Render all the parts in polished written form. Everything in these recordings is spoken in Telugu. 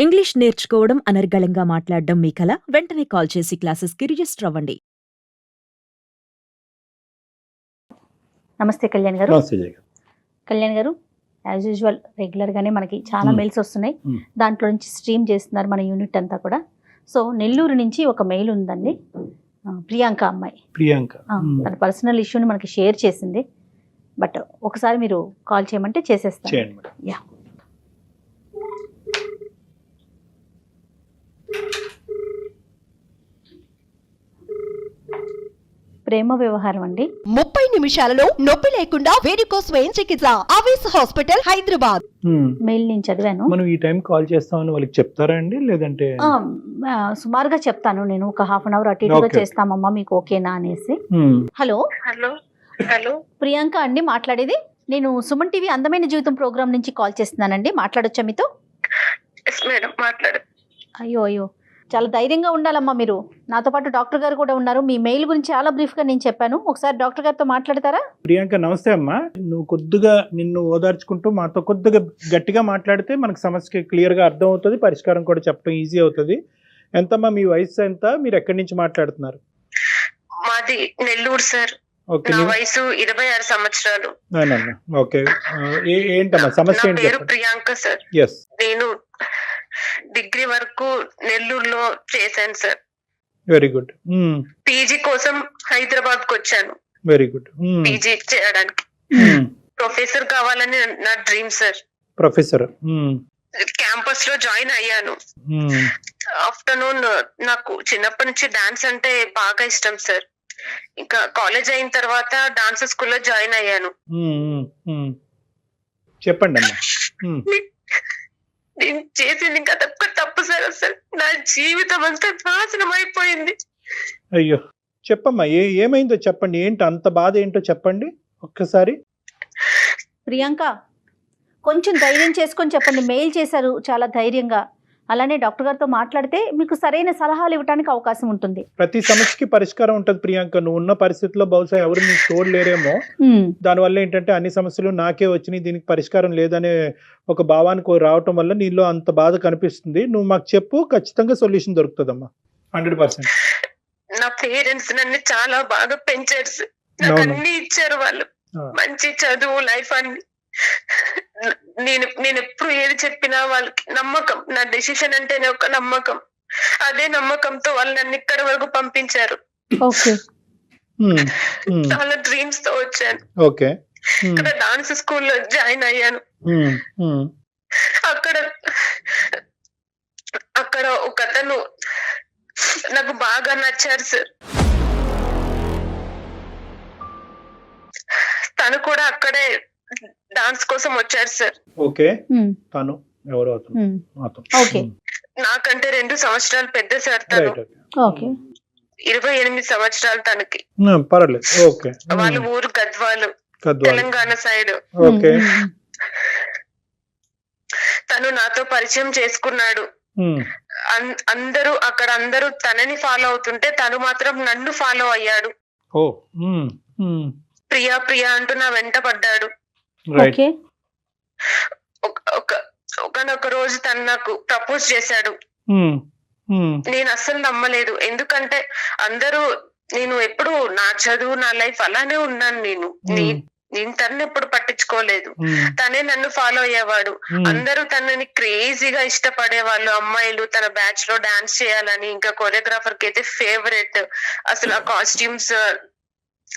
ఇంగ్లీష్ నేర్చుకోవడం, అనర్గళంగా మాట్లాడడం మీ కల? వెంటనే కాల్ చేసి క్లాసెస్‌కి రిజిస్టర్ అవ్వండి. నమస్తే కళ్యాణ్ గారు. నమస్తే జయ గారు. కళ్యాణ్ గారు, యాజ్ యూజువల్ రెగ్యులర్గానే మనకి చాలా మెయిల్స్ వస్తున్నాయి. దాంట్లో నుంచి స్ట్రీమ్ చేస్తున్నారు మన యూనిట్ అంతా కూడా. సో నెల్లూరు నుంచి ఒక మెయిల్ ఉందండి. ప్రియాంక అమ్మాయి, తన పర్సనల్ ఇష్యూని మనకి షేర్ చేసింది. బట్ ఒకసారి మీరు కాల్ చేయమంటే చేసేస్తాను. యా, ప్రేమ వ్యవహారం అండి. 30 నిమిషాలలో నొప్పి లేకుండా వేడికోస్ వెయిన్ చికిత్స ఆవేశ హాస్పిటల్ హైదరాబాద్. మెయిల్ నేను చదివాను. మనం ఈ టైం కాల్ చేస్తామని వాళ్ళకి చెప్తారా అండి, లేదంటే సుమారుగా చెప్తాను. నేను ఒక హాఫ్ అన్ అవర్ అటు ఇటుగా చేస్తామమ్మా, మీకు ఓకేనా అనేసి. హలో హలో హలో ప్రియాంక అండి మాట్లాడేది. నేను సుమన్ టీవీ అందమైన జీవితం ప్రోగ్రామ్ నుంచి కాల్ చేస్తున్నానండి. మాట్లాడొచ్చా మీతో? మేడం మాట్లాడు. అయ్యో అయ్యో, చాలా ధైర్యంగా ఉండాలమ్మా మీరు. నాతో పాటు డాక్టర్ గారు కూడా ఉన్నారు. మీ మెయిల్ గురించి చాలా బ్రీఫ్ గా నేను చెప్పాను. ఒకసారి డాక్టర్ గారితో మాట్లాడతారా? ప్రియాంక నమస్తే అమ్మా. నువ్వు కొద్దిగా నిన్ను ఓదార్చుకుంటూ మాతో కొద్దిగా గట్టిగా మాట్లాడితే మనకు సమస్యకి క్లియర్ గా అర్థం అవుతుంది, పరిష్కారం కూడా చెప్పడం ఈజీ అవుతుంది. ఎంతమ్మా మీ వయసు ఎంత? మీరు ఎక్కడి నుంచి మాట్లాడుతున్నారు? మాది నెల్లూరు సార్. ఓకే, నా వయసు 26 సంవత్సరాలు. ఓకే. ఏంటమ్మా సమస్య? నా పేరు ప్రియాంక సార్. ఎస్, నేను డిగ్రీ వరకు నెల్లూరులో చేశాను సార్. Very good. పీజీ కోసం హైదరాబాద్ కు వచ్చాను. Very good. పీజీ చేయడానికి ప్రొఫెసర్ కావాలని నా డ్రీమ్ సార్. ప్రొఫెసర్ క్యాంపస్ లో జాయిన్ అయ్యాను. ఆఫ్టర్నూన్ నాకు చిన్నప్పటి నుంచి డాన్స్ అంటే బాగా ఇష్టం సార్. ఇంకా కాలేజ్ అయిన తర్వాత డాన్స్ స్కూల్లో జాయిన్ అయ్యాను. చెప్పండి అమ్మా. నేను చేసింది ఇంకా తప్పు సార్. అసలు నా జీవితం అంతా నాశనం అయిపోయింది. అయ్యో, చెప్పమ్మా, ఏమైందో చెప్పండి. ఏంటి అంత బాధ ఏంటో చెప్పండి ఒక్కసారి. ప్రియాంక, కొంచెం ధైర్యం చేసుకొని చెప్పండి. మెయిల్ చేశారు చాలా ధైర్యంగా. అలానే డాక్టర్ గారితో మాట్లాడితే మీకు సరైన సలహాలు ఇవ్వడానికి అవకాశం ఉంటుంది. ప్రతి సమస్యకి పరిష్కారం ఉంటుంది ప్రియాంక. నువ్వు ఉన్న పరిస్థితుల్లో బహుశా ఎవరు నీకు తోడలేరేమో. దానివల్ల ఏంటంటే అన్ని సమస్యలు నాకే వచ్చినాయి, దీనికి పరిష్కారం లేదనే ఒక భావానికి రావటం వల్ల నీలో అంత బాధ కనిపిస్తుంది. నువ్వు మాకు చెప్పు, ఖచ్చితంగా సొల్యూషన్ దొరుకుతుందమ్మా. 100%. నా పేరెంట్స్ నన్ను చాలా బాగా పెంచారు సార్. నాకు అన్ని ఇచ్చారు వాళ్ళు. మంచి చదువు, లైఫ్ అన్ని. నేను ఎప్పుడు ఏది చెప్పినా వాళ్ళకి నమ్మకం. నా డెసిషన్ అంటేనే ఒక నమ్మకం. అదే నమ్మకంతో వాళ్ళు నన్ను ఇక్కడ వరకు పంపించారు. చాలా డ్రీమ్స్ తో వచ్చాను. ఇక్కడ డాన్స్ స్కూల్లో జాయిన్ అయ్యాను. అక్కడ ఒక అతను నాకు బాగా నచ్చారు సార్. తను కూడా అక్కడే డాన్స్ కోసం వచ్చారు సార్. ఓకే, తను ఎవరు? నాకంటే 2 సంవత్సరాలు పెద్ద సార్. తను 28 సంవత్సరాలు తనకి. పర్వాలేదు. ఓకే. వాళ్ళ ఊరు గద్వాలు, తెలంగాణ సైడ్. ఓకే. తను నాతో పరిచయం చేసుకున్నాడు. అందరూ తనని ఫాలో అవుతుంటే తను మాత్రం నన్ను ఫాలో అయ్యాడు. ప్రియా ప్రియా అంటూ నా వెంట పడ్డాడు. ఒకనొక రోజు తను నాకు ప్రపోజ్ చేశాడు. నేను అస్సలు నమ్మలేదు. ఎందుకంటే నేను ఎప్పుడు నా చదువు, నా లైఫ్ అలానే ఉన్నాను. నేను తనని ఎప్పుడు పట్టించుకోలేదు. తనే నన్ను ఫాలో అయ్యేవాడు. అందరూ తనని క్రేజీగా ఇష్టపడేవాళ్ళు. అమ్మాయిలు తన బ్యాచ్ లో డాన్స్ చేయాలని, ఇంకా కొరియోగ్రాఫర్ కి అయితే ఫేవరెట్. అసలు ఆ కాస్ట్యూమ్స్,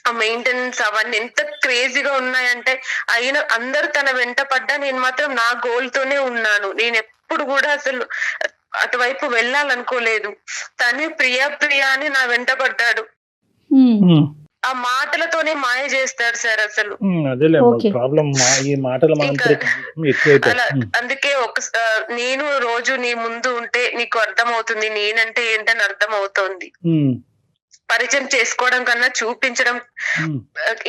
ఆ మెయింటెనెన్స్ అవన్నీ ఎంత క్రేజీగా ఉన్నాయంటే, అయినా అందరూ తన వెంట పడ్డా నేను మాత్రం నా గోల్ తోనే ఉన్నాను. నేను ఎప్పుడు కూడా అసలు అటువైపు వెళ్ళాలనుకోలేదు. తనే ప్రియా ప్రియా అని నా వెంట పడ్డాడు. ఆ మాటలతోనే మాయ చేస్తాడు సార్ అసలు. అందుకే నేను రోజు నీ ముందు ఉంటే నీకు అర్థం అవుతుంది, నేనంటే ఏంటని అర్థం అవుతోంది. పరిచయం చేసుకోవడం కన్నా చూపించడం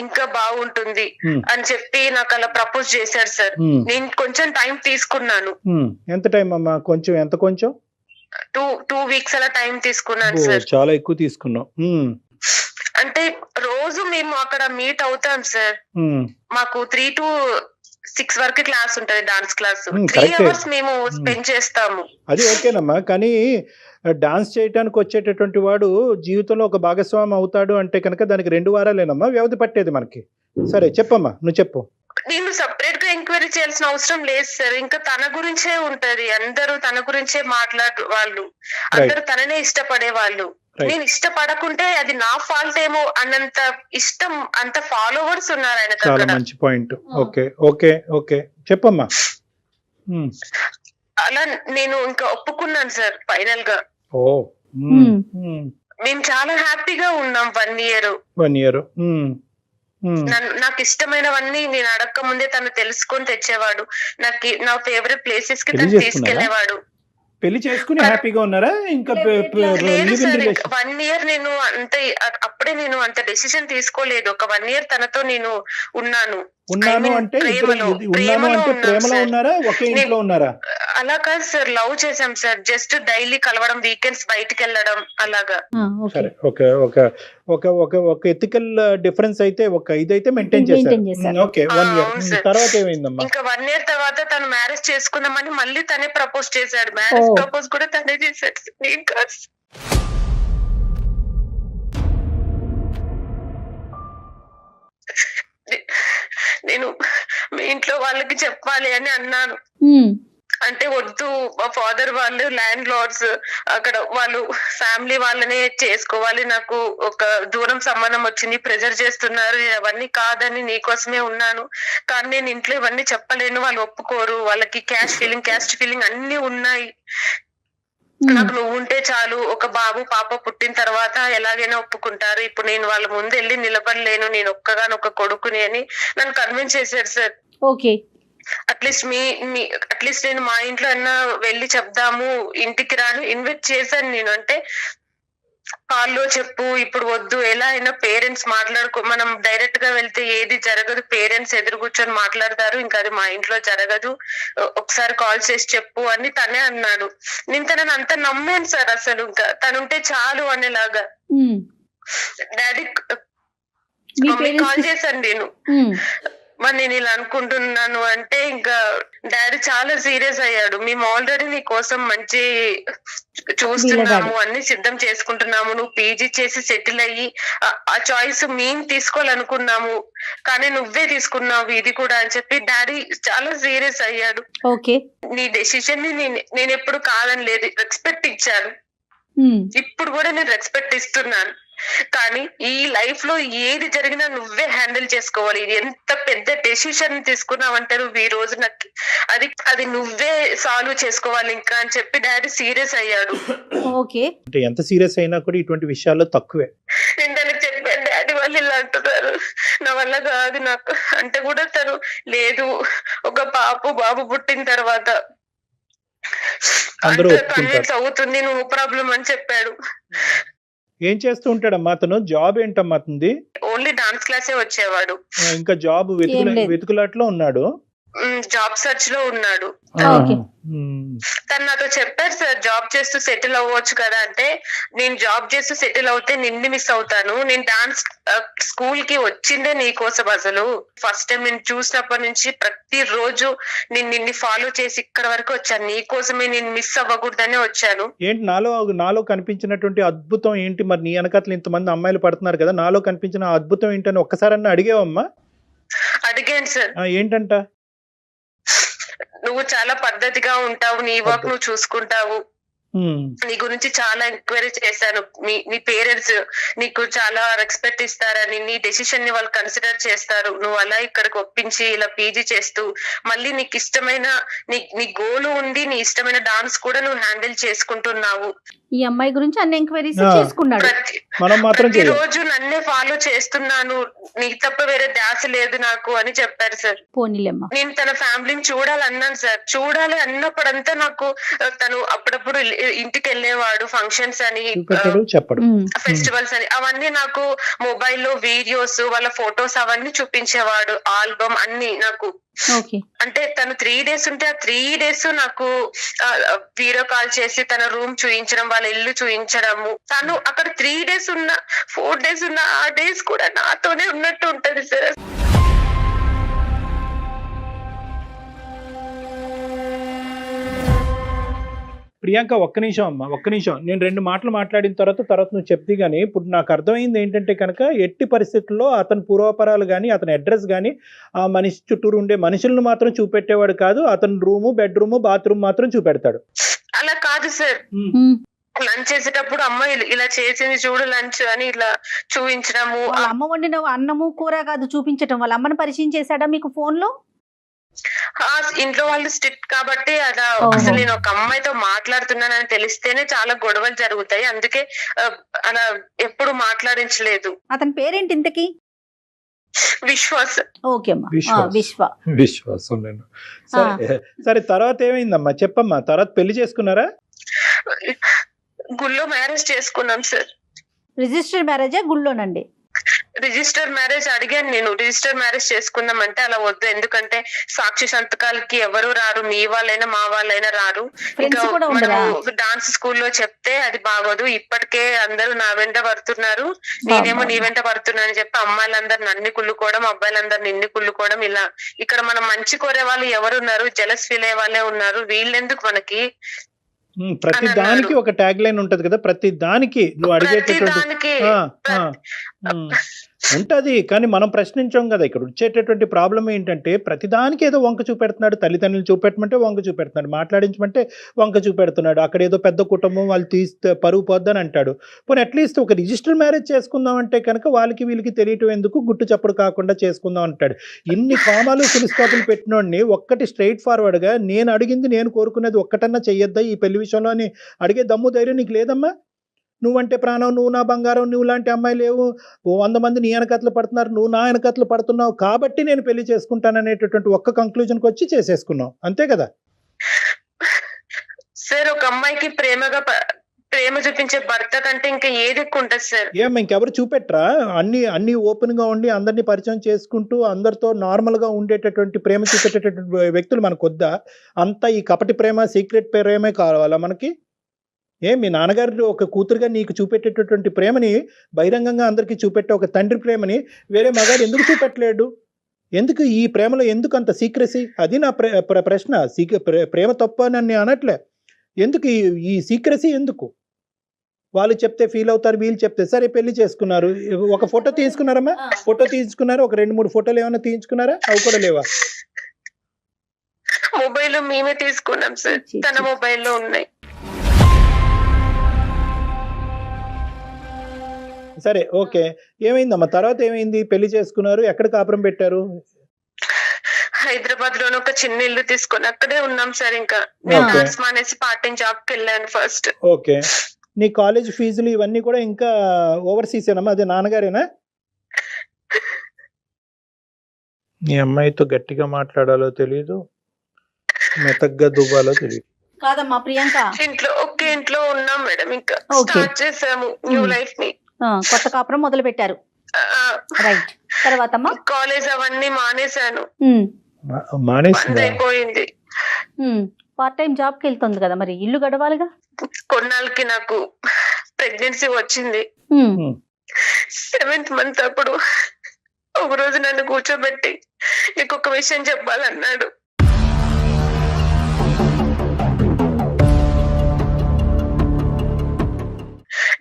ఇంకా బాగుంటుంది అని చెప్పి నాకు అలా ప్రపోజ్ చేశారు సార్. నేను కొంచెం టైం తీసుకున్నాను. ఎంత టైం అమ్మా? కొంచెం ఎంత? కొంచెం 2 వీక్స్ అలా టైం తీసుకున్నాను సార్. చాలా ఎక్కువ తీసుకున్నావు. అంటే రోజు మేము అక్కడ మీట్ అవుతాం సార్. మాకు 3 to 6 వరకు క్లాస్ ఉంటది, dance class. Hmm, 3 correct. hours మేము స్పెండ్ చేస్తాము. అది ఓకేనమ్మా, కానీ డాన్స్ చేయడానికి వచ్చేటటువంటి వాడు జీవితంలో ఒక భాగస్వామి అవుతాడు అంటే కనుక దానికి 2 వారాలేనమ్మా వ్యవధి పట్టేది మనకి. సరే చెప్పమ్మా, నువ్వు చెప్పు. నేను సపరేట్ గా ఎంక్వైరీ చేయాల్సిన అవసరం లేదు సార్. ఇంకా తన గురించే ఉంటది, అందరూ తన గురించే మాట్లాడు వాళ్ళు, అందరూ తననే ఇష్టపడే వాళ్ళు. Right. నేను ఇష్టపడకుంటే అది నా ఫాల్ట్ ఏమో అన్నంత ఇష్టం, అంత ఫాలోవర్స్ ఉన్నారు ఆయనకు చాలా అక్కడ. మంచి పాయింట్. ఓకే ఓకే ఓకే చెప్పమ్మా. అలా నేను ఇంకా ఒప్పుకున్నాను సార్ ఫైనల్ గా. ఓ మేము చాలా హ్యాపీగా ఉన్నాం 1 year. 1 year. నాకు ఇష్టమైనవన్నీ నేను అడక్క ముందే తను తెలుసుకొని తెచ్చేవాడు. నా ఫేవరెట్ ప్లేసెస్ కి పెళ్లి తను చేసుకున్నారా? తీసుకెళ్లేవాడు. పెళ్లి చేసుకుని హ్యాపీగా ఉన్నారా? ఇంకా లేదు సార్, 1 year నేను అప్పుడే నేను అంత డెసిషన్ తీసుకోలేదు. ఒక 1 year తనతో నేను ఉన్నాను. అంటే ప్రేమలో ఉన్నారా? ఒకే ఇంట్లో ఉన్నారా? అలా కాదు సార్, లవ్ చేసాం సార్. జస్ట్ డైలీ కలవడం, వీకెండ్స్ బయటికి వెళ్ళడం అలాగా. సరే ఓకే ఓకే ఓకే ఓకే ఒక ఎథికల్ డిఫరెన్స్ అయితే ఒక ఇదైతే మెయింటైన్ చేశారు. ఓకే 1 year తర్వాత ఏమైందమ్మా? ఇంకా 1 year తర్వాత తను మ్యారేజ్ చేసుకుందామని మళ్ళీ తనే ప్రపోజ్ చేశాడు. మ్యారేజ్ ప్రపోజ్ కూడా తనే చేశాడు, నేను కాదు. నేను మీ ఇంట్లో వాళ్ళకి చెప్పాలి అని అన్నాను. అంటే వద్దు, మా ఫాదర్ వాళ్ళు ల్యాండ్ లార్డ్స్, అక్కడ వాళ్ళు ఫ్యామిలీ వాళ్ళనే చేసుకోవాలి, నాకు ఒక దూరం సంబంధం వచ్చింది, ప్రెజర్ చేస్తున్నారు, అవన్నీ కాదని నీకోసమే ఉన్నాను. కానీ నేను ఇంట్లో ఇవన్నీ చెప్పలేను, వాళ్ళు ఒప్పుకోరు, వాళ్ళకి క్యాస్ట్ ఫీలింగ్ అన్ని ఉన్నాయి. నాకు నువ్వు ఉంటే చాలు, ఒక బాబు పాప పుట్టిన తర్వాత ఎలాగైనా ఒప్పుకుంటారు. ఇప్పుడు నేను వాళ్ళ ముందు వెళ్ళి నిలబడలేను, నేను ఒక్కగానొక్క కొడుకుని అని నన్ను కన్విన్స్ చేశారు సార్. ఓకే, అట్లీస్ట్ నేను మా ఇంట్లో అన్నా వెళ్ళి చెప్దాము, ఇంటికి రాను ఇన్వైట్ చేశాను నేను. అంటే కాల్లో చెప్పు, ఇప్పుడు వద్దు, ఎలా అయినా పేరెంట్స్ మనం డైరెక్ట్ గా వెళ్తే ఏది జరగదు, పేరెంట్స్ ఎదురు కూర్చొని మాట్లాడతారు, ఇంకా అది మా ఇంట్లో జరగదు, ఒకసారి కాల్ చేసి చెప్పు అని తనే అన్నాడు. నేను తనని అంత నమ్మాను సార్, అసలు ఇంకా తనుంటే చాలు అనేలాగా. డాడీ కాల్ చేశాను నేను, మరి నేను ఇలా అనుకుంటున్నాను అంటే ఇంకా డాడీ చాలా సీరియస్ అయ్యాడు. మేము ఆల్రెడీ నీ కోసం మంచి చూస్తున్నాము, అన్ని సిద్ధం చేసుకుంటున్నాము, నువ్వు పీజీ చేసి సెటిల్ అయ్యి ఆ చాయిస్ మేము తీసుకోవాలనుకున్నాము, కానీ నువ్వే తీసుకున్నావు ఇది కూడా అని చెప్పి డాడీ చాలా సీరియస్ అయ్యాడు. ఓకే, నీ డెసిషన్ ని నేను ఎప్పుడు కాదని లేదు, రెస్పెక్ట్ ఇచ్చాను. ఇప్పుడు కూడా నేను రెస్పెక్ట్ ఇస్తున్నాను. కానీ ఈ లైఫ్ లో ఏది జరిగినా నువ్వే హ్యాండిల్ చేసుకోవాలి. ఇది ఎంత పెద్ద డెసిషన్ తీసుకున్నావంటే నువ్వు ఈ రోజు నాకు అది నువ్వే సాల్వ్ చేసుకోవాలి ఇంకా అని చెప్పి డాడీ సీరియస్ అయ్యాడు. ఓకే, అంటే ఎంత సీరియస్ అయినా కూడా ఇటువంటి విషయాల్లో తక్కువే. నేను తనకు చెప్పాను, డాడీ వాళ్ళు ఇలా అంటున్నారు, నా వల్ల కాదు నాకు అంటే కూడా తను లేదు, ఒక బాబు పుట్టిన తర్వాత కన్విన్స్ అవుతుంది, నువ్వు ప్రాబ్లం అని చెప్పాడు. ఏం చేస్తూ ఉంటాడమ్మా అతను? జాబ్ ఏంటమ్మా అతనిది? ఓన్లీ డాన్స్ క్లాసే వచ్చేవాడు. ఇంకా జాబ్ వెతుకులాట్లో ఉన్నాడు, జాబ్ సర్చ్ లో ఉన్నాడు. తను నాతో చెప్పారు సార్, జాబ్ చేస్తూ సెటిల్ అవ్వచ్చు కదా అంటే, నేను జాబ్ చేస్తూ సెటిల్ అవుతే నిన్ను మిస్ అవుతాను, నేను డాన్స్ స్కూల్ కి వచ్చిందే నీ కోసం. అసలు ఫస్ట్ టైం నేను చూసినప్పటి నుంచి ప్రతి రోజు నేను నిన్ను ఫాలో చేసి ఇక్కడ వరకు వచ్చాను, నీ కోసమే, నేను మిస్ అవ్వకూడదనే వచ్చాను. ఏంటి నాలో కనిపించినటువంటి అద్భుతం ఏంటి? మరి నీ వెనకాతలు ఇంతమంది అమ్మాయిలు పడుతున్నారు కదా, నాలో కనిపించిన అద్భుతం ఏంటని ఒక్కసారన్నా అడిగావమ్మా? అడిగాను సార్. ఏంటంట? నువ్వు చాలా పద్ధతిగా ఉంటావు, నీ వర్క్ నువ్వు చూసుకుంటావు, నీ గురించి చాలా ఎంక్వైరీ చేశాను, నీ పేరెంట్స్ నీకు చాలా రెస్పెక్ట్ ఇస్తారని, నీ డెసిషన్ ని వాళ్ళు కన్సిడర్ చేస్తారు, నువ్వు అలా ఇక్కడికి ఒప్పించి ఇలా పీజీ చేస్తూ మళ్ళీ నీకు ఇష్టమైన నీ గోల్ ఉండి నీ ఇష్టమైన డాన్స్ కూడా నువ్వు హ్యాండిల్ చేసుకుంటున్నావు. ఈ అమ్మాయి గురించి అన్ని ఎంక్వైరీస్ చేసుకున్నాడు. ప్రతి రోజు నన్నే ఫాలో చేస్తున్నాను, నీకు తప్ప వేరే ధ్యాస లేదు నాకు అని చెప్పారు సార్. పోనీలేమ్మా, నేను తన ఫ్యామిలీని చూడాలన్నాను సార్. చూడాలి అన్నప్పుడంతా నాకు తను అప్పుడప్పుడు ఇంటికి వెళ్ళేవాడు, ఫంక్షన్స్ అని, ఫెస్టివల్స్ అని, అవన్నీ నాకు మొబైల్లో వీడియోస్, వాళ్ళ ఫొటోస్ అవన్నీ చూపించేవాడు, ఆల్బమ్ అన్ని నాకు. అంటే తను 3 days ఉంటే ఆ 3 days నాకు వీడియో కాల్ చేసి తన రూమ్ చూయించడం, వాళ్ళ ఇల్లు చూయించడము. తను అక్కడ 3 days ఉన్న 4 days ఉన్న ఆ డేస్ కూడా నాతోనే ఉన్నట్టు ఉంటది సార్. ప్రియాంక ఒక్క నిమిషం అమ్మా, ఒక్క నిమిషం. నేను 2 మాటలు మాట్లాడిన తర్వాత నువ్వు చెప్తే గానీ, ఇప్పుడు నాకు అర్థమైంది ఏంటంటే కనుక, ఎట్టి పరిస్థితుల్లో అతని పూర్వాపరాలు కానీ, అతని అడ్రస్ కానీ, ఆ మనిషి చుట్టూరు ఉండే మనుషులను మాత్రం చూపెట్టేవాడు కాదు. అతని రూము, బెడ్రూమ్, బాత్రూమ్ మాత్రం చూపెడతాడు. అలా కాదు సార్, లంచ్ చేసేటప్పుడు అమ్మ ఇలా చేసింది చూడు లంచ్ అని ఇలా చూపించడము. వాళ్ళ అమ్మ వండిన అన్నము కూర కాదు చూపించటం, వాళ్ళ అమ్మని పరిచయం చేశాడా మీకు ఫోన్ లో? ఇంట్లో వాళ్ళు స్ట్రిక్ట్ కాబట్టి అలా అసలు నేను ఒక అమ్మాయితో మాట్లాడుతున్నానని తెలిస్తేనే చాలా గొడవలు జరుగుతాయి. అందుకే అలా ఎప్పుడు మాట్లాడించలేదు. అతని పేరేంటి ఇంతకి? విశ్వాస్. ఓకే అమ్మా, విశ్వాసం. సరే, తర్వాత ఏమైందమ్మా చెప్పమ్మా. తర్వాత పెళ్లి చేసుకున్నారా? గుళ్ళో మ్యారేజ్ చేసుకున్నాం సార్. రిజిస్టర్ మ్యారేజా గుళ్ళోనండి? రిజిస్టర్ మ్యారేజ్ అడిగాను నేను. రిజిస్టర్ మ్యారేజ్ చేసుకుందాం అంటే అలా వద్దు, ఎందుకంటే సాక్షి సంతకాలకి ఎవరు రారు, మీ వాళ్ళైనా మా వాళ్ళైనా రారు. ఇంకా డాన్స్ స్కూల్లో చెప్తే అది బాగోదు, ఇప్పటికే అందరూ నా వెంట పడుతున్నారు, నేనేమో నీ వెంట పడుతున్నా అని చెప్పి అమ్మాయిలందరు నన్ను కుళ్ళుకోవడం, అబ్బాయిలందరు నిన్ను కుళ్ళుకోవడం. ఇలా ఇక్కడ మనం మంచి కోరే వాళ్ళు ఎవరున్నారు, జలస్ ఫీల్ అయ్యే వాళ్ళే ఉన్నారు, వీళ్ళెందుకు మనకి. ప్రతి దానికి ఒక ట్యాగ్ లైన్ ఉంటది కదా, ప్రతి దానికి నువ్వు అడిగేటటువంటి ఉంటది. కానీ మనం ప్రశ్నించాం కదా. ఇక్కడ వచ్చేటటువంటి ప్రాబ్లం ఏంటంటే, ప్రతిదానికి ఏదో వంక చూపెడుతున్నాడు. తల్లిదండ్రులు చూపెట్టమంటే వంక చూపెడుతున్నాడు, మాట్లాడించమంటే వంక చూపెడుతున్నాడు. అక్కడ ఏదో పెద్ద కుటుంబం, వాళ్ళు తీస్తే పరుగు పోద్దని అంటాడు. పోనీ అట్లీస్ట్ ఒక రిజిస్టర్ మ్యారేజ్ చేసుకుందాం అంటే కనుక వాళ్ళకి వీళ్ళకి తెలియటం ఎందుకు, గుట్టు చప్పుడు కాకుండా చేసుకుందాం అంటాడు. ఇన్ని కామాలు ఫులిస్టాపులు పెట్టినోడిని ఒక్కటి స్ట్రైట్ ఫార్వర్డ్ గా, నేను అడిగింది నేను కోరుకునేది ఒక్కటన్నా చెయ్యొద్దా ఈ పెళ్లి విషయంలో అని అడిగే దమ్ము ధైర్యం నీకు లేదమ్మా? నువ్వంటే ప్రాణం, నువ్వు నా బంగారం, నువ్వు లాంటి అమ్మాయి లేవు, 100 మంది నీ వెనకట్లు పడుతున్నారు, నువ్వు నా వెనకట్లు పడుతున్నావు కాబట్టి నేను పెళ్లి చేసుకుంటాననేటటువంటి ఒక్క కంక్లూజన్కి వచ్చి చేసేసుకున్నావు, అంతే కదా సార్? ఒక అమ్మాయికి ప్రేమ చూపించే భర్త కంటే ఇంకా ఏది ఎక్కువ ఉంటుంది సార్? ఏమ్మా ఇంకెవరు చూపెట్రా? అన్ని ఓపెన్ గా ఉండి అందరినీ పరిచయం చేసుకుంటూ అందరితో నార్మల్ గా ఉండేటటువంటి ప్రేమ చూపెట్టేటటువంటి వ్యక్తులు మనకు వద్దా? అంతా ఈ కపటి ప్రేమ, సీక్రెట్ ప్రేమే కావాలా మనకి? మీ నాన్నగారు ఒక కూతురుగా నీకు చూపెట్టేటటువంటి ప్రేమని బహిరంగంగా అందరికీ చూపెట్టే ఒక తండ్రి ప్రేమని వేరే మగాడు ఎందుకు చూపెట్టలేడు? ఎందుకు ఈ ప్రేమలో ఎందుకు అంత సీక్రెసీ? అది నా ప్రశ్న. ప్రేమ తప్ప నన్ను అనట్లే, ఎందుకు ఈ సీక్రెసీ ఎందుకు? వాళ్ళు చెప్తే ఫీల్ అవుతారు, వీళ్ళు చెప్తే సరే పెళ్లి చేసుకున్నారు. ఒక ఫోటో తీసుకున్నారమ్మా? ఫోటో తీసుకున్నారు, ఒక 2-3 ఫోటోలు ఏమైనా తీయించుకున్నారా? అవి కూడా లేవా? మొబైల్ మేమే తీసుకున్నాం సార్, తన మొబైల్లో ఉన్నాయి. సరే, ఓకే. ఏమైందమ్మా తర్వాత? ఏమైంది? పెళ్లి చేసుకున్నారు, ఎక్కడ కాపురం పెట్టారు? హైదరాబాద్ లోనే ఒక చిన్న ఇల్లు తీసుకొని అక్కడే ఉన్నాం సార్. ఇంకా నేను ఆర్ట్స్ మానేసి పార్ట్ టైం జాబ్ కి వెళ్ళాను ఫస్ట్. ఓకే. నీ కాలేజ్ ఫీజులు ఇవన్నీ కూడా ఇంకా ఓవర్సీస్ ఏనమ్మా? అదే నాన్నగారేనా? నీ అమ్మాయితో గట్టిగా మాట్లాడాలో తెలియదు, మెతగ్గా దువ్వాలో తెలియదు. కాదమ్మా ప్రియాంక, ఒకే ఇంట్లో ఉన్నాం మేడం. ఇంకా స్టార్ట్ చేసాము న్యూ లైఫ్ ని, కొత్త కాపురం మొదలు పెట్టారు. రైట్. తర్వాత కాలేజ్ అవన్నీ మానేశాను, అయిపోయింది. పార్ట్ టైం జాబ్ కి వెళ్తుంది కదా, మరి ఇల్లు గడవాలిగా. కొన్నాళ్ళకి నాకు ప్రెగ్నెన్సీ వచ్చింది. 7th మంత్ అప్పుడు ఒక రోజు నన్ను కూర్చోబెట్టి నీకు ఒక విషయం చెప్పాలన్నాడు.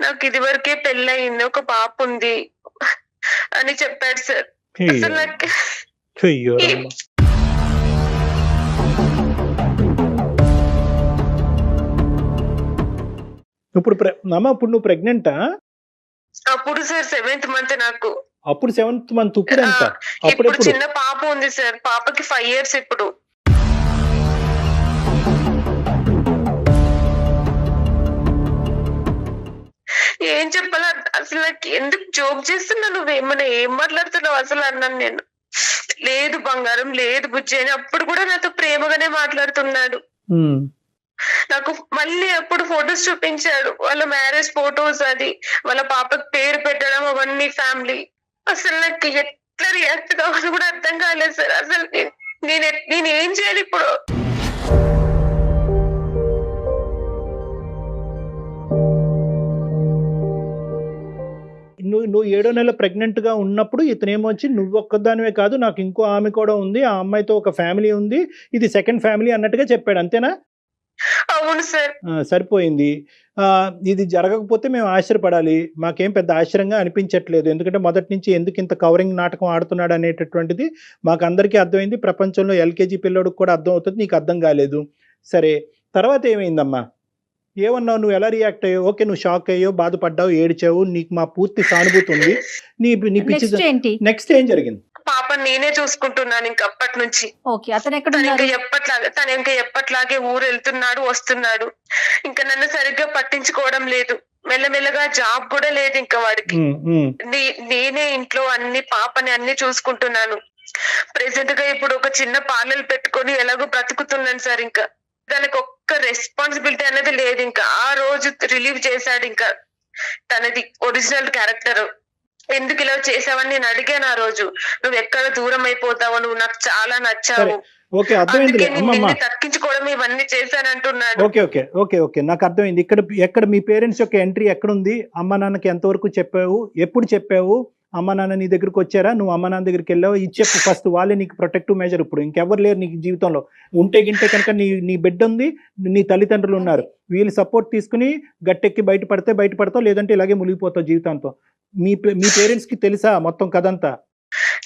నాకు ఇది వరకే పెళ్ళయింది, ఒక పాప ఉంది అని చెప్పాడు సార్. అసలు నాకు ఇప్పుడు నువ్వు ప్రెగ్నెంటా? అప్పుడు సార్ 7th మంత్ నాకు. అప్పుడు 7th మంత్. ఇప్పుడు ఎంత? ఇప్పుడు చిన్న పాప ఉంది సార్, పాపకి 5 years ఇప్పుడు. ఏం చెప్పాలా అసలు, నాకు ఎందుకు జోక్ చేస్తున్నా, నువ్వేమన్నా ఏం మాట్లాడుతున్నావు అసలు అన్నాను నేను. లేదు బంగారం, లేదు బుజ్జి అని అప్పుడు కూడా నాతో ప్రేమగానే మాట్లాడుతున్నాడు. నాకు మళ్ళీ అప్పుడు ఫొటోస్ చూపించాడు, వాళ్ళ మ్యారేజ్ ఫొటోస్, అది వాళ్ళ పాపకి పేరు పెట్టడం, అవన్నీ ఫ్యామిలీ. అసలు నాకు ఎట్లా రియాక్ట్ కావాలో కూడా అర్థం కాలేదు సార్. అసలు నేను ఏం చేయాలి ఇప్పుడు? నువ్వు 7వ నెల ప్రెగ్నెంట్ గా ఉన్నప్పుడు ఇతనేమో వచ్చి నువ్వు ఒక్కదానివే కాదు, నాకు ఇంకో ఆమె కూడా ఉంది, ఆ అమ్మాయితో ఒక ఫ్యామిలీ ఉంది, ఇది సెకండ్ ఫ్యామిలీ అన్నట్టుగా చెప్పాడు, అంతేనా? అవును సార్. సరిపోయింది. ఇది జరగకపోతే మేము ఆశ్చర్యపడాలి. మాకేం పెద్ద ఆశ్చర్యంగా అనిపించట్లేదు. ఎందుకంటే మొదటి నుంచి ఎందుకు ఇంత కవరింగ్ నాటకం ఆడుతున్నాడు అనేటటువంటిది మాకందరికీ అర్థమైంది. ప్రపంచంలో ఎల్కేజీ పిల్లోడికి కూడా అర్థం అవుతుంది. నీకు అర్థం కాలేదు. సరే, తర్వాత ఏమైందమ్మా? ఏమన్నావు? నువ్వు ఎలా రియాక్ట్ అయ్యావు? ఓకే, నువ్వు షాక్ అయ్యావు, బాధపడ్డావు, ఏడ్చావు, నీకు మా పూర్తి సానుభూతి ఉంది. నీ పిచ్చి నెక్స్ట్ ఏంటి? నెక్స్ట్ ఏం జరిగింది? పాప నేనే చూసుకుంటున్నాను ఇంక అప్పటి నుంచి. ఓకే, అతను ఎక్కడ తను ఉన్నారు? ఇంకా ఎప్పట్లాగే ఊరు వెళ్తున్నాడు, వస్తున్నాడు. ఇంకా నన్ను సరిగ్గా పట్టించుకోవడం లేదు. మెల్లమెల్లగా జాబ్ కూడా లేదు ఇంకా వాడికి. నేనే ఇంట్లో పాపని అన్ని చూసుకుంటున్నాను. ప్రెసెంట్ గా ఇప్పుడు ఒక చిన్న పార్లర్ పెట్టుకొని ఎలాగో బ్రతుకుతున్నాను సార్. ఇంకా దానికి ఒక్క రెస్పాన్సిబిలిటీ అనేది లేదు. ఇంకా ఆ రోజు రిలీవ్ చేశాడు ఇంకా తనది ఒరిజినల్ క్యారెక్టర్. ఎందుకు ఇలా చేసావని నేను అడిగాను ఆ రోజు. నువ్వు ఎక్కడ దూరం అయిపోతావు, నువ్వు నాకు చాలా నచ్చావు, ఓకే, అర్థమైంది. తక్కించుకోవడం ఇవన్నీ చేశానంటున్నాడు. ఓకే ఓకే ఓకే ఓకే నాకు అర్థమైంది. ఎక్కడ మీ పేరెంట్స్ యొక్క ఎంట్రీ ఎక్కడుంది? అమ్మ నాన్నకి ఎంతవరకు చెప్పావు? ఎప్పుడు చెప్పావు? అమ్మ నాన్న నీ దగ్గరికి వచ్చారా? నువ్వు అమ్మ నాన్న దగ్గరికి వెళ్ళావు? ఇది చెప్పు ఫస్ట్. వాళ్ళే నీకు ప్రొటెక్టివ్ మెజర్. ఇప్పుడు ఇంకెవరు లేరు నీకు జీవితంలో. ఉంటే కనుక నీ బిడ్డ ఉంది, నీ తల్లిదండ్రులు ఉన్నారు. వీళ్ళు సపోర్ట్ తీసుకుని గట్టెక్కి బయటపడతావు, లేదంటే ఇలాగే మునిగిపోతావు జీవితంతో. మీ పేరెంట్స్ కి తెలుసా మొత్తం కథంతా?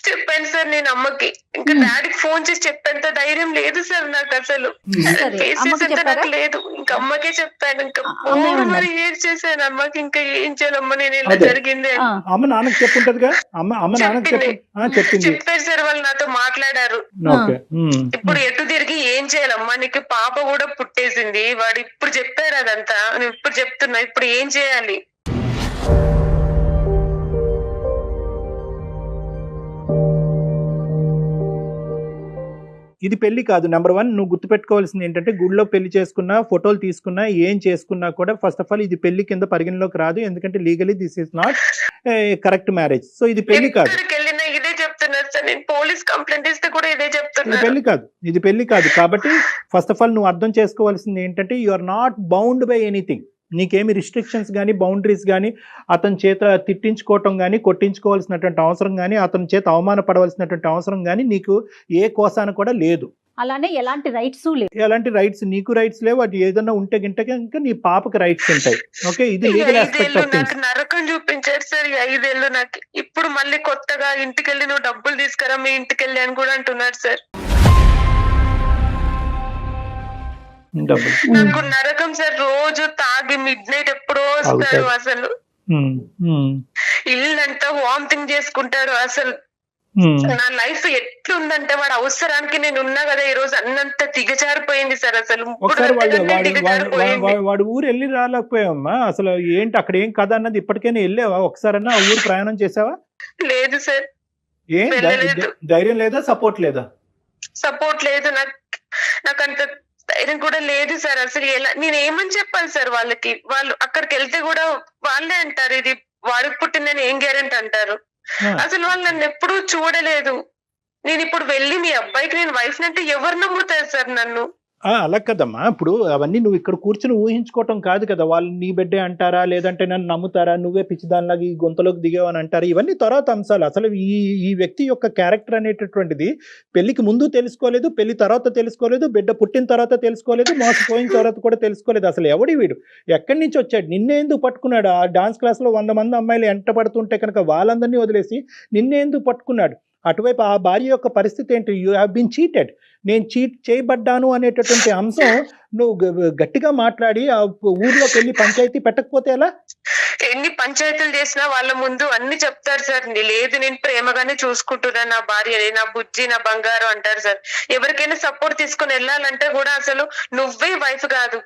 చెప్పాను సార్ నేను అమ్మకి. ఇంకా డాడీకి ఫోన్ చేసి చెప్పేంత ధైర్యం లేదు సార్ నాకు అసలు. నాకు లేదు. ఇంకా అమ్మకే చెప్పాను. ఇంకా మరి ఏం చేశాను అమ్మకి. ఇంకా ఏం చేయాలమ్మా, నేను ఇలా జరిగింది. అమ్మ నాన్నకి చెప్పుంటదిగా. అమ్మ నాన్నకి చెప్పింది. చెప్పారు సార్, వాళ్ళు నాతో మాట్లాడారు. ఇప్పుడు ఎటు తిరిగి ఏం చేయాలమ్మా, నీకు పాప కూడా పుట్టేసింది. వాడు ఇప్పుడు చెప్పారు అదంతా. నువ్వు ఇప్పుడు చెప్తున్నా, ఇప్పుడు ఏం చేయాలి? ఇది పెళ్లి కాదు. నెంబర్ 1 నువ్వు గుర్తుపెట్టుకోవాల్సింది ఏంటంటే, గుడిలో పెళ్లి చేసుకున్నా, ఫోటోలు తీసుకున్నా, ఏం చేసుకున్నా కూడా ఫస్ట్ ఆఫ్ ఆల్ ఇది పెళ్లి కింద పరిగణలోకి రాదు. ఎందుకంటే legally this is not correct marriage. So ఇది పెళ్లి కాదు. ఇదే చెప్తున్నారు సార్. నేను పోలీస్ కంప్లైంట్ ఇస్తే కూడా ఇదే చెప్తున్నా. ఇది పెళ్లి కాదు. కాబట్టి ఫస్ట్ ఆఫ్ ఆల్ నువ్వు అర్థం చేసుకోవాల్సింది ఏంటంటే, you are not bound by anything. నీకేమి రిస్ట్రిక్షన్స్ కానీ, బౌండరీస్ కానీ, అతని చేత తిట్టించుకోవటం కానీ, కొట్టించుకోవాల్సినటువంటి అవసరం కానీ, అతని చేత అవమానపడవలసినటువంటి అవసరం కానీ నీకు ఏ కోసాన కూడా లేదు. అలానే ఎలాంటి రైట్స్ లేవు. ఎలాంటి రైట్స్ నీకు రైట్స్ లేవు. అది ఏదైనా ఉంటే ఇంకా నీ పాపకి రైట్స్ ఉంటాయి. ఓకే, ఇది లీగల్ ఆస్పెక్ట్ ఆఫ్ థింగ్స్. నరకం చూపించారు సార్ 5 ఏళ్ళు నాకు. ఇప్పుడు మళ్ళీ కొత్తగా ఇంటికెళ్ళి నువ్వు డబ్బులు తీసుకురా మీ ఇంటికెళ్ళి అని కూడా అంటున్నారు సార్. నాకు నరకం సార్. రోజు తాగి మిడ్-నైట్ ఎప్పుడో వస్తాడు. అసలు ఇల్లంతా వామిటింగ్ చేసుకుంటాడు. అసలు నా లైఫ్ ఎట్లుందంటే, వాడు అవసరానికి నేను ఉన్నా కదా ఈ రోజు అన్నంత దిగజారిపోయింది సార్. అసలు వాడు ఊరు వెళ్ళి రాలేకపోయావమ్మా. అసలు ఏంటి అక్కడ ఏం కథ అన్నది ఇప్పటికైనా వెళ్ళావా? ఒకసారన్నా ఊరు ప్రయాణం చేసావా? లేదు సార్. ఏం ధైర్యం లేదా? సపోర్ట్ లేదా? సపోర్ట్ లేదు. నాకు అంత ధైర్యం కూడా లేదు సార్. అసలు ఎలా నేను ఏమని చెప్పాలి సార్ వాళ్ళకి? వాళ్ళు అక్కడికి వెళ్తే కూడా వాళ్ళే అంటారు, ఇది వాడికి పుట్టిందని ఏం గ్యారెంటీ అంటారు. అసలు వాళ్ళు నన్ను ఎప్పుడూ చూడలేదు. నేను ఇప్పుడు వెళ్ళి మీ అబ్బాయికి నేను వైఫ్ అంటే ఎవరు నమ్ముతారు సార్ నన్ను? అలా కదమ్మా. ఇప్పుడు అవన్నీ నువ్వు ఇక్కడ కూర్చుని ఊహించుకోవటం కాదు కదా. వాళ్ళు నీ బిడ్డే అంటారా, లేదంటే నన్ను నమ్ముతారా, నువ్వే పిచ్చిదానిలాగా ఈ గొంతులోకి దిగావని అంటారా? ఇవన్నీ తర్వాత అంశాలు. అసలు ఈ వ్యక్తి యొక్క క్యారెక్టర్ అనేటటువంటిది పెళ్లికి ముందు తెలుసుకోలేదు, పెళ్లి తర్వాత తెలుసుకోలేదు, బిడ్డ పుట్టిన తర్వాత తెలుసుకోలేదు, మోసపోయిన తర్వాత కూడా తెలుసుకోలేదు. అసలు ఎవడి వీడు? ఎక్కడి నుంచి వచ్చాడు? నిన్నే ఎందుకు పట్టుకున్నాడు? ఆ డాన్స్ క్లాస్లో 100 మంది అమ్మాయిలు ఎంట పడుతుంటే కనుక వాళ్ళందరినీ వదిలేసి నిన్నే ఎందుకు పట్టుకున్నాడు? అటువైపు ఆ భార్య యొక్క పరిస్థితి ఏంటి? You have been cheated. నేను చీట్ చేయబడ్డాను అనేటటువంటి అంశం నువ్వు గట్టిగా మాట్లాడి ఆ ఊర్లోకి వెళ్ళి పంచాయతీ పెట్టకపోతే ఎలా? ఎన్ని పంచాయతీలు చేసినా వాళ్ళ ముందు అన్ని చెప్తారు సార్. లేదు, నేను ప్రేమగానే చూసుకుంటున్నా నా భార్యని, నా బుజ్జి, నా బంగారు అంటారు సార్. ఎవరికైనా సపోర్ట్ తీసుకుని వెళ్ళాలంటే కూడా అసలు నువ్వే వైఫ్ కాదు,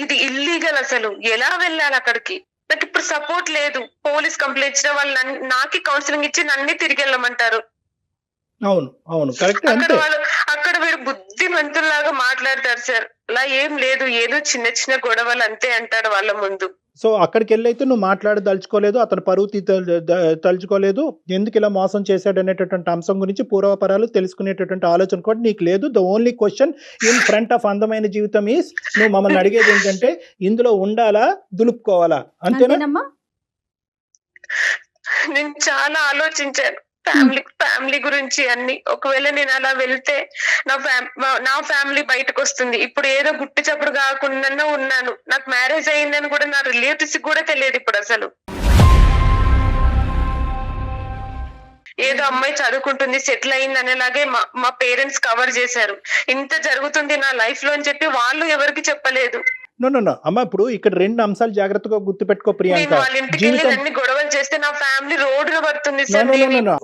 ఇది ఇల్లీగల్. అసలు ఎలా వెళ్ళాలి అక్కడికి? నాకు ఇప్పుడు సపోర్ట్ లేదు. పోలీస్ కంప్లైంట్ ఇచ్చిన వాళ్ళు నాకే కౌన్సిలింగ్ ఇచ్చి నన్ను తిరిగి వెళ్ళమంటారు. అవును కరెక్ట్. అక్కడ వీడు బుద్ధిమంతుల్లాగా మాట్లాడతారు సార్. అలా ఏం లేదు, ఏదో చిన్న చిన్న గొడవలు అంతే అంటాడు వాళ్ళ ముందు. సో అక్కడికి వెళ్ళైతే నువ్వు మాట్లాడదలుచుకోలేదు, అతను పరువు తలుచుకోలేదు, ఎందుకు ఇలా మోసం చేశాడు అనేటటువంటి అంశం గురించి పూర్వపరాలు తెలుసుకునేటటువంటి ఆలోచన కూడా నీకు లేదు. The only question in front of అందమైన జీవితం ఈస్, నువ్వు మమ్మల్ని అడిగేది ఏంటంటే ఇందులో ఉండాలా, దులుపుకోవాలా? అంతేనా? నేను చాలా ఆలోచించాను. ఫ్యామిలీ గురించి అన్ని. ఒకవేళ నేను అలా వెళ్తే నా ఫ్యామిలీ బయటకు వస్తుంది. ఇప్పుడు ఏదో గుట్టు చప్పుడు కాకుండా ఉన్నాను. నాకు మ్యారేజ్ అయిందని కూడా నా రిలేటివ్స్ కూడా తెలియదు ఇప్పుడు అసలు. ఏదో అమ్మాయి చదువుకుంటుంది, సెటిల్ అయింది అనేలాగే మా పేరెంట్స్ కవర్ చేశారు. ఇంత జరుగుతుంది నా లైఫ్ లో అని చెప్పి వాళ్ళు ఎవరికి చెప్పలేదు. నో అమ్మ, ఇప్పుడు ఇక్కడ 2 అంశాలు జాగ్రత్తగా గుర్తుపెట్టుకో ప్రియాంక. వాళ్ళ ఇంటికి వెళ్ళి అన్ని గొడవలు చేస్తే నా ఫ్యామిలీ రోడ్డు పడుతుంది సార్.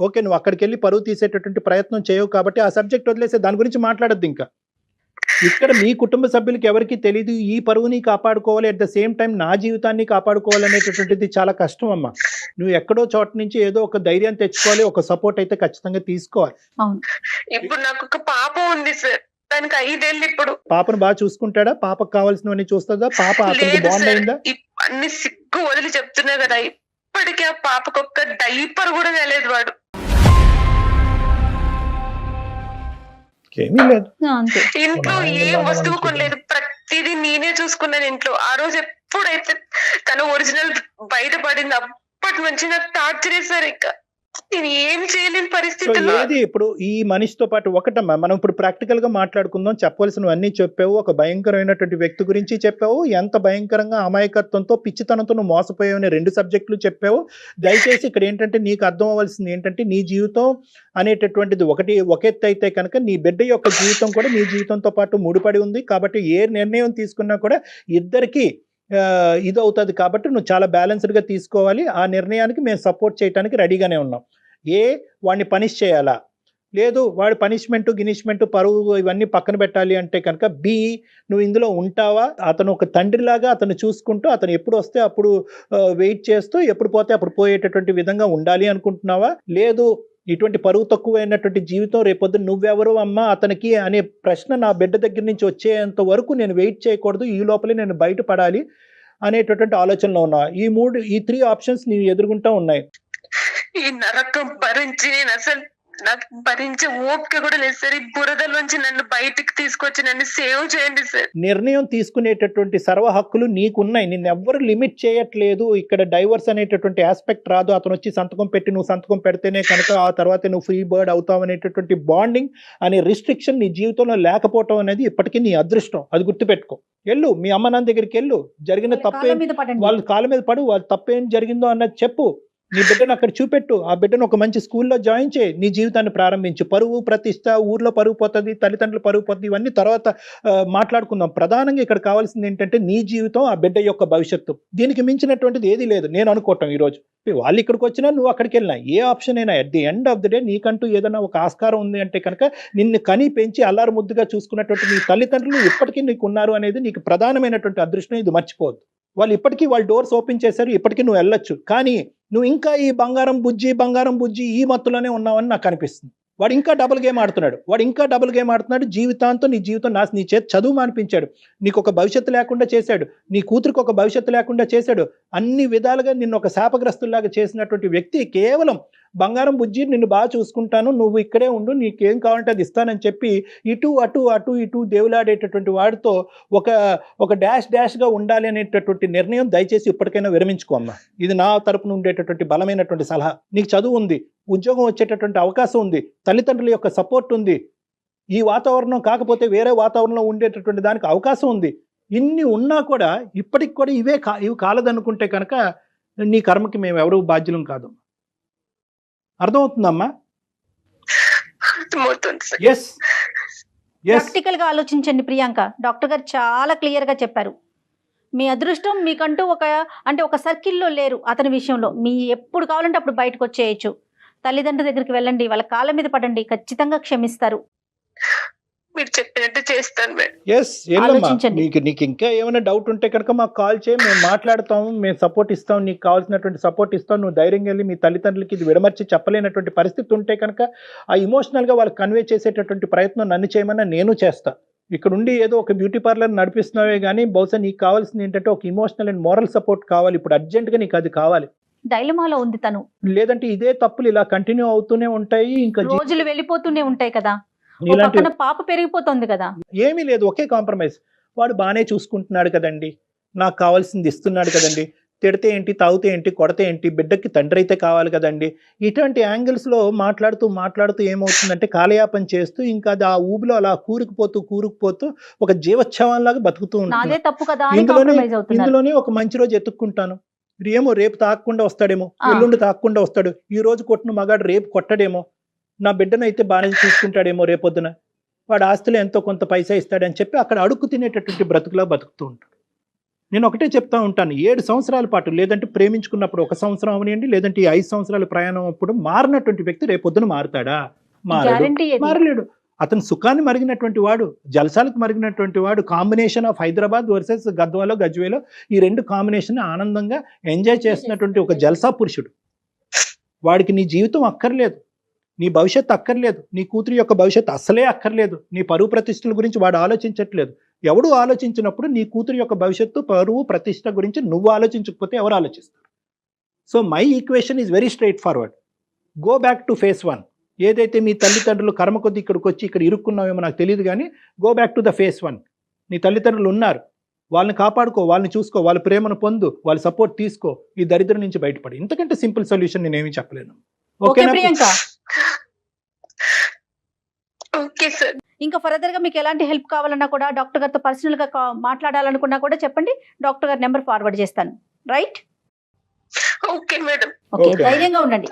ఓకే, నువ్వు అక్కడికి వెళ్ళి పరువు తీసేటటువంటి ప్రయత్నం చేయవు కాబట్టి ఆ సబ్జెక్ట్ వదిలేసే, దాని గురించి మాట్లాడద్దు. ఇంకా ఇక్కడ మీ కుటుంబ సభ్యులకి ఎవరికి తెలియదు ఈ పరువుని కాపాడుకోవాలి, అట్ ద సేమ్ టైం నా జీవితాన్ని కాపాడుకోవాలి అనేటటువంటిది చాలా కష్టం అమ్మా. నువ్వు ఎక్కడో చోట నుంచి ఏదో ఒక ధైర్యం తెచ్చుకోవాలి, ఒక సపోర్ట్ అయితే ఖచ్చితంగా తీసుకోవాలి. ఇప్పుడు నాకు ఒక పాప ఉంది సార్, దానికి 5 ఏళ్ళు. ఇప్పుడు పాపను బాగా చూసుకుంటాడా? పాపకు కావాల్సినవన్నీ చూస్తుందా? పాప అతనికి బాగుందా? అన్ని సిగ్గు వదిలి చెప్తున్నా కదా, ఇప్పటికీ ఆ పాపకు ఒక్క డైపర్ కూడా తెలియదు. వాడు ఇంట్లో ఏ వస్తువు కొనలేదు, ప్రతిదీ నేనే చూసుకున్నాను ఇంట్లో. ఆ రోజు ఎప్పుడైతే తన ఒరిజినల్ బయటపడింది అప్పటి నుంచి నాకు టార్చర్ చేశారు. ఇంకా నేను ఏం చేయలేని పరిస్థితుల్లో. ఇప్పుడు ఈ మనిషితో పాటు ఒకటమ్మా, మనం ఇప్పుడు ప్రాక్టికల్ గా మాట్లాడుకుందాం. చెప్పవలసినవన్నీ చెప్పావు, ఒక భయంకరమైనటువంటి వ్యక్తి గురించి చెప్పావు, ఎంత భయంకరంగా అమాయకత్వంతో పిచ్చితనంతో నువ్వు మోసపోయావు అనే 2 సబ్జెక్టులు చెప్పావు. దయచేసి ఇక్కడ ఏంటంటే నీకు అర్థం అవ్వాల్సింది ఏంటంటే, నీ జీవితం అనేటటువంటిది ఒక ఎత్తు అయితే కనుక నీ బిడ్డ యొక్క జీవితం కూడా నీ జీవితంతో పాటు ముడిపడి ఉంది. కాబట్టి ఏ నిర్ణయం తీసుకున్నా కూడా ఇద్దరికి ఇది అవుతుంది. కాబట్టి నువ్వు చాలా బ్యాలెన్స్డ్గా తీసుకోవాలి. ఆ నిర్ణయానికి మేము సపోర్ట్ చేయడానికి రెడీగానే ఉన్నాం. వాడిని పనిష్ చేయాలా, లేదు వాడి గినిష్మెంట్ పరువు ఇవన్నీ పక్కన పెట్టాలి అంటే కనుక నువ్వు ఇందులో ఉంటావా? అతను ఒక తండ్రిలాగా అతను చూసుకుంటూ, అతను ఎప్పుడు వస్తే అప్పుడు వెయిట్ చేస్తూ, ఎప్పుడు పోతే అప్పుడు పోయేటటువంటి విధంగా ఉండాలి అనుకుంటున్నావా? లేదు ఇటువంటి పరువు తక్కువైనటువంటి జీవితం రేపొద్దు నువ్వెవరు అమ్మా అతనికి అనే ప్రశ్న నా బిడ్డ దగ్గర నుంచి వచ్చేంత వరకు నేను వెయిట్ చేయకూడదు, ఈ లోపలే నేను బయటపడాలి అనేటటువంటి ఆలోచనలో ఉన్నా. ఈ 3 ఆప్షన్స్ నీ ఎదురుగుంటా ఉన్నాయి. ఈ నరకం భరించి నేను అసలు నాకు భరించే ఓపిక కూడా లేదు సార్. ఈ బురదలోంచి నన్ను బయటకు తీసుకొచ్చి నన్ను సేవ్ చేయండి సార్. నిర్ణయం తీసుకునేటటువంటి సర్వ హక్కులు నీకున్నాయి, నిన్నెవ్వరు లిమిట్ చేయట్లేదు. ఇక్కడ డైవర్స్ అనేటటువంటి ఆస్పెక్ట్ రాదు. అతను వచ్చి సంతకం పెట్టి నువ్వు సంతకం పెడితేనే కనుక ఆ తర్వాత నువ్వు ఫ్రీ బర్డ్ అవుతావు అనేటటువంటి బాండింగ్ అనే రిస్ట్రిక్షన్ నీ జీవితంలో లేకపోవటం అనేది ఇప్పటికీ నీ అదృష్టం. అది గుర్తుపెట్టుకో. వెళ్ళు, మీ అమ్మ నాన్న దగ్గరికి వెళ్ళు, జరిగిన తప్పే వాళ్ళ కాళ్ళ మీద పడు, వాళ్ళ తప్పేం జరిగిందో అన్నది చెప్పు. నీ బిడ్డను అక్కడ చూపెట్టు, ఆ బిడ్డను ఒక మంచి స్కూల్లో జాయిన్ చేయి, నీ జీవితాన్ని ప్రారంభించు. పరువు ప్రతిష్ట, ఊర్లో పరువు పోతుంది, తల్లిదండ్రులు పరువు పోతుంది, ఇవన్నీ తర్వాత మాట్లాడుకుందాం. ప్రధానంగా ఇక్కడ కావాల్సింది ఏంటంటే నీ జీవితం, ఆ బిడ్డ యొక్క భవిష్యత్తు. దీనికి మించినటువంటిది ఏది లేదు నేను అనుకోవటం. ఈరోజు వాళ్ళు ఇక్కడికి వచ్చినా, నువ్వు అక్కడికి వెళ్ళినా, ఏ ఆప్షన్ అయినా at the end of the day నీకంటూ ఏదైనా ఒక ఆస్కారం ఉంది అంటే కనుక నిన్ను కని పెంచి అల్లారు ముద్దుగా చూసుకున్నటువంటి నీ తల్లిదండ్రులు ఇప్పటికీ నీకు ఉన్నారు అనేది నీకు ప్రధానమైనటువంటి అదృష్టం. ఇది మర్చిపోవద్దు. వాళ్ళు ఇప్పటికీ వాళ్ళ డోర్స్ ఓపెన్ చేశారు, ఇప్పటికీ నువ్వు వెళ్ళొచ్చు. కానీ నువ్వు ఇంకా ఈ బంగారం బుజ్జి ఈ మత్తులోనే ఉన్నావని నాకు అనిపిస్తుంది. వాడు ఇంకా డబుల్ గేమ్ ఆడుతున్నాడు. జీవితాంతం నీ జీవితం నీ చేతి చదువు మానిపించాడు, నీకు ఒక భవిష్యత్తు లేకుండా చేశాడు, నీ కూతురికి ఒక భవిష్యత్తు లేకుండా చేశాడు. అన్ని విధాలుగా నిన్ను ఒక శాపగ్రస్తుల్లాగా చేసినటువంటి వ్యక్తి కేవలం బంగారం బుజ్జి నిన్ను బాగా చూసుకుంటాను, నువ్వు ఇక్కడే ఉండు, నీకేం కావాలంటే అది ఇస్తానని చెప్పి ఇటు దేవులాడేటటువంటి వాడితో ఒక డాష్గా ఉండాలి అనేటటువంటి నిర్ణయం దయచేసి ఇప్పటికైనా విరమించుకో అమ్మా. ఇది నా తరపున ఉండేటటువంటి బలమైనటువంటి సలహా. నీకు చదువు ఉంది, ఉద్యోగం వచ్చేటటువంటి అవకాశం ఉంది, తల్లిదండ్రుల యొక్క సపోర్ట్ ఉంది, ఈ వాతావరణం కాకపోతే వేరే వాతావరణంలో ఉండేటటువంటి దానికి అవకాశం ఉంది. ఇన్ని ఉన్నా కూడా ఇప్పటికి కూడా ఇవి కాలదనుకుంటే కనుక నీ కర్మకి మేము ఎవరు బాధ్యులం కాదు. అర్థమవుతుందమ్మా? ప్రాక్టికల్ గా ఆలోచించండి ప్రియాంక. డాక్టర్ గారు చాలా క్లియర్ గా చెప్పారు. మీ అదృష్టం మీకంటూ ఒక సర్కిల్లో లేరు. అతని విషయంలో మీ ఎప్పుడు కావాలంటే అప్పుడు బయటకు వచ్చేయచ్చు. తల్లిదండ్రుల దగ్గరికి వెళ్ళండి, వాళ్ళ కాళ్ళ మీద పడండి, ఖచ్చితంగా క్షమిస్తారు. మీరు చెప్పినట్టు చేస్తాను మేడం. నీకు ఇంకా ఏమైనా డౌట్ ఉంటే కనుక మాకు కాల్ చేయి, మేము మాట్లాడతాము, మేము సపోర్ట్ ఇస్తాం, నీకు కావాల్సినటువంటి సపోర్ట్ ఇస్తాం. నువ్వు ధైర్యంగా వెళ్ళి మీ తల్లిదండ్రులకి ఇది విడమర్చి చెప్పలేనటువంటి పరిస్థితి ఉంటే కనుక ఆ ఇమోషనల్గా వాళ్ళకి కన్వే చేసేటటువంటి ప్రయత్నం నన్ను చేయమన్నా నేను చేస్తా. ఇక్కడ ఉండి ఏదో ఒక బ్యూటీ పార్లర్ నడిపిస్తున్నావే కానీ బహుశా నీకు కావాల్సింది ఏంటంటే ఒక ఇమోషనల్ అండ్ మోరల్ సపోర్ట్ కావాలి. ఇప్పుడు అర్జెంట్గా నీకు అది కావాలి. డైలమాలో ఉంది తను. లేదంటే ఇదే తప్పులు ఇలా కంటిన్యూ అవుతూనే ఉంటాయి, ఇంకా రోజులు వెళ్ళిపోతూనే ఉంటాయి కదా. పాప పెరిగిపోతుంది కదా. ఏమీ లేదు, ఒకే కాంప్రమైజ్. వాడు బాగానే చూసుకుంటున్నాడు కదండి, నాకు కావాల్సింది ఇస్తున్నాడు కదండి, తిడితే ఏంటి, తాగితే ఏంటి, కొడితే ఏంటి, బిడ్డకి తండ్రి అయితే కావాలి కదండి. ఇటువంటి యాంగిల్స్లో మాట్లాడుతూ ఏమవుతుందంటే కాలయాపన చేస్తూ ఇంకా అది ఆ ఊబిలో అలా కూరుకుపోతూ ఒక జీవోత్సవంలాగా బతుకుతూ నాదే ఉంటుంది. తప్పు కదా అని కాంప్రమైజ్ అవుతున్నారు. ఇందులోనే ఒక మంచి రోజు ఎత్తుక్కుంటాను, రేపు తాకకుండా వస్తాడేమో, ఎల్లుండి తాకకుండా వస్తాడు, ఈ రోజు కొట్టిన మగాడు రేపు కొట్టడేమో, నా బిడ్డను అయితే బాగానే చూసుకుంటాడేమో, రేపొద్దున వాడు ఆస్తులు ఎంతో కొంత పైసా ఇస్తాడని చెప్పి అక్కడ అడుక్కు తినేటటువంటి బ్రతుకులా బతుకుతూ ఉంటాడు. నేను ఒకటే చెప్తా ఉంటాను, 7 సంవత్సరాల పాటు, లేదంటే ప్రేమించుకున్నప్పుడు 1 సంవత్సరం అవనియండి, లేదంటే ఈ 5 సంవత్సరాల ప్రయాణం అప్పుడు మారినటువంటి వ్యక్తి రేపొద్దున మారుతాడా? గ్యారంటీ ఏది? మారలేడు. అతను సుఖాన్ని మరిగినటువంటి వాడు, జలసాలకు మరిగినటువంటి వాడు, కాంబినేషన్ ఆఫ్ హైదరాబాద్ వర్సెస్ గజ్వేలో ఈ 2 కాంబినేషన్ ఆనందంగా ఎంజాయ్ చేస్తున్నటువంటి ఒక జల్సా పురుషుడు. వాడికి నీ జీవితం అక్కర్లేదు, నీ భవిష్యత్తు అక్కర్లేదు, నీ కూతురి యొక్క భవిష్యత్తు అసలే అక్కర్లేదు, నీ పరువు ప్రతిష్టల గురించి వాడు ఆలోచించట్లేదు. ఎవడు ఆలోచించినప్పుడు నీ కూతురి యొక్క భవిష్యత్తు, పరువు ప్రతిష్ట గురించి నువ్వు ఆలోచించకపోతే ఎవరు ఆలోచిస్తారు? So my equation is very straight forward. Go back to face 1. ఏదైతే మీ తల్లిదండ్రులు కర్మ కొద్ది ఇక్కడికి వచ్చి ఇక్కడ ఇరుక్కున్నావేమో నాకు తెలియదు, కానీ go back to the face 1. నీ తల్లిదండ్రులు ఉన్నారు, వాళ్ళని కాపాడుకో, వాళ్ళని చూసుకో, వాళ్ళ ప్రేమను పొందు, వాళ్ళ సపోర్ట్ తీసుకో, ఈ దరిద్రం నుంచి బయటపడి. ఇంతకంటే సింపుల్ సొల్యూషన్ నేనేమి చెప్పలేను. Okay Priyanka, okay sir. ఇంకా ఫర్దర్ గా మీకు ఎలాంటి హెల్ప్ కావాలన్నా కూడా, డాక్టర్ గారితో పర్సనల్ గా మాట్లాడాలనుకున్నా కూడా చెప్పండి, డాక్టర్ గారి నెంబర్ ఫార్వర్డ్ చేస్తాను. Right? Okay madam. Okay, Okay. ధైర్యంగా ఉండండి.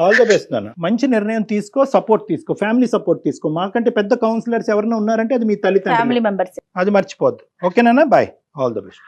ఆల్ ద బెస్ట్ నాన్న. మంచి నిర్ణయం తీసుకో, సపోర్ట్ తీసుకో, ఫ్యామిలీ సపోర్ట్ తీసుకో. మాకంటే పెద్ద కౌన్సిలర్స్ ఎవరైనా ఉన్నారంటే అది మీ ఫ్యామిలీ తల్లిదండ్రులు, మెంబర్స్. అది మర్చిపోద్దు. ఓకేనా? Bye, all the best.